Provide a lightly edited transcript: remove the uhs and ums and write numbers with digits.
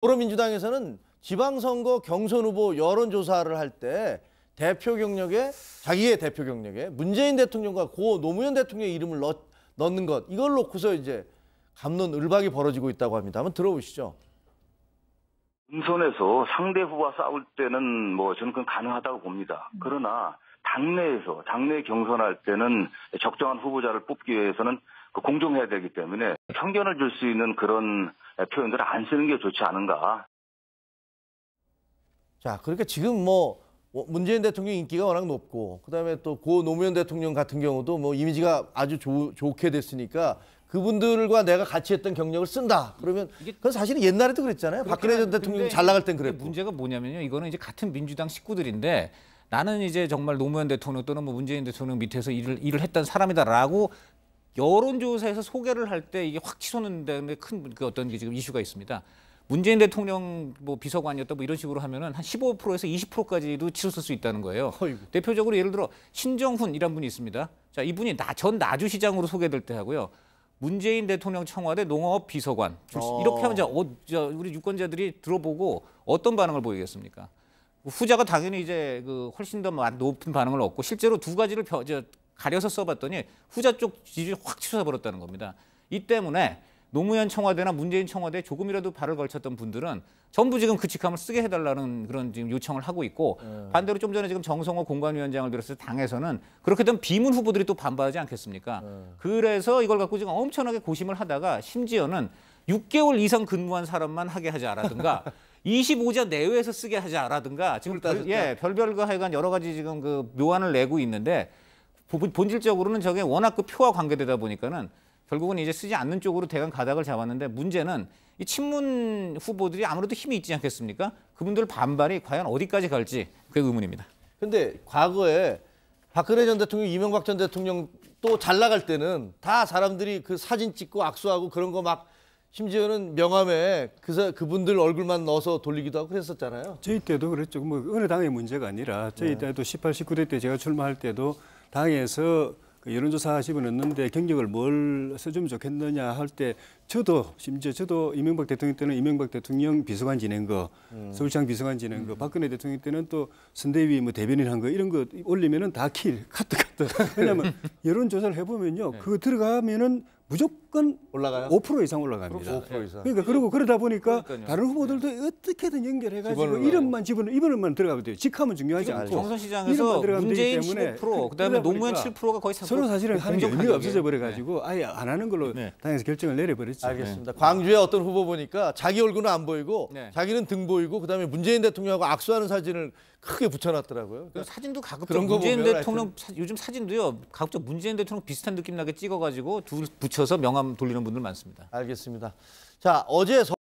더불어민주당에서는 지방선거 경선 후보 여론조사를 할 때 대표 경력에 자기의 대표 경력에 문재인 대통령과 고 노무현 대통령의 이름을 넣는 것 이걸 놓고서 이제 갑론을박이 벌어지고 있다고 합니다. 한번 들어보시죠. 본선에서 상대 후보와 싸울 때는 저는 그건 가능하다고 봅니다. 그러나 당내 경선할 때는 적정한 후보자를 뽑기 위해서는 공정해야 되기 때문에 편견을 줄 수 있는 그런 표현들을 안 쓰는 게 좋지 않은가. 자, 그러니까 지금 문재인 대통령 인기가 워낙 높고 그다음에 또 고 노무현 대통령 같은 경우도 이미지가 아주 좋게 됐으니까 그분들과 내가 같이 했던 경력을 쓴다. 그러면 그건 사실은 옛날에도 그랬잖아요. 박근혜 전 대통령이 잘 나갈 땐 그랬고. 문제가 뭐냐면요. 이거는 이제 같은 민주당 식구들인데 나는 이제 정말 노무현 대통령 또는 문재인 대통령 밑에서 일을 했던 사람이다라고 여론조사에서 소개를 할 때 이게 확 치솟는 큰 어떤 지금 이슈가 있습니다. 문재인 대통령 비서관이었다 이런 식으로 하면은 한 15%에서 20%까지도 치솟을 수 있다는 거예요. 어이구. 대표적으로 예를 들어 신정훈이란 분이 있습니다. 자, 이분이 전 나주시장으로 소개될 때 하고요. 문재인 대통령 청와대 농업 비서관 이렇게 하면 우리 유권자들이 들어보고 어떤 반응을 보이겠습니까? 후자가 당연히 이제 훨씬 더 높은 반응을 얻고 실제로 두 가지를 가려서 써봤더니 후자 쪽 지지율이 확 치솟아 버렸다는 겁니다. 이 때문에 노무현 청와대나 문재인 청와대에 조금이라도 발을 걸쳤던 분들은 전부 지금 그 직함을 쓰게 해달라는 그런 지금 요청을 하고 있고 반대로 좀 전에 지금 정성호 공관위원장을 비롯해서 당에서는 그렇게 되면 비문 후보들이 또 반발하지 않겠습니까? 그래서 이걸 갖고 지금 엄청나게 고심을 하다가 심지어는 6개월 이상 근무한 사람만 하게 하자라든가 25자 내외에서 쓰게 하자라든가 지금 별별 하여간 여러 가지 지금 묘안을 내고 있는데 본질적으로는 저게 워낙 표와 관계되다 보니까는 결국은 이제 쓰지 않는 쪽으로 대강 가닥을 잡았는데 문제는 이 친문 후보들이 아무래도 힘이 있지 않겠습니까? 그분들 반발이 과연 어디까지 갈지 그게 의문입니다. 근데 과거에 박근혜 전 대통령, 이명박 전 대통령 또 잘 나갈 때는 다 사람들이 그 사진 찍고 악수하고 그런 거 막 심지어는 명함에 그분들 얼굴만 넣어서 돌리기도 하고 그랬었잖아요. 저희 때도 그랬죠. 어느 당의 문제가 아니라 저희 때도 18, 19대 때 제가 출마할 때도 당에서 여론조사 집어넣는데 경력을 뭘 써주면 좋겠느냐 할 때 심지어 저도 이명박 대통령 때는 이명박 대통령 비서관 지낸 거, 서울시장 비서관 지낸 거, 박근혜 대통령 때는 또 선대위 대변인 한 거 이런 거 올리면은 다 카트. 왜냐하면 여론조사를 해보면요, 그거 들어가면은 무조건 올라가요? 5% 이상 올라갑니다. 5% 이상. 그러니까 그러다 보니까 그러니까요. 다른 후보들도 어떻게든 연결해가지고 이름만 들어가면 돼요. 직함은 중요하지 않고. 경선시장에서 문재인 15%, 그다음에 노무현 7%가 거의 서로 사실은 하는 게 의미가 없어져 버려가지고 아예 안 하는 걸로 당에서 결정을 내려버렸죠. 알겠습니다. 광주의 어떤 후보 보니까 자기 얼굴은 안 보이고 자기는 등 보이고 그다음에 문재인 대통령하고 악수하는 사진을 크게 붙여놨더라고요. 그러니까 사진도 가급적 그런 거 문재인 보면 대통령 요즘 사진도요 가급적 문재인 대통령 비슷한 느낌 나게 찍어가지고 둘 붙여서 명함 돌리는 분들 많습니다. 알겠습니다. 자, 어제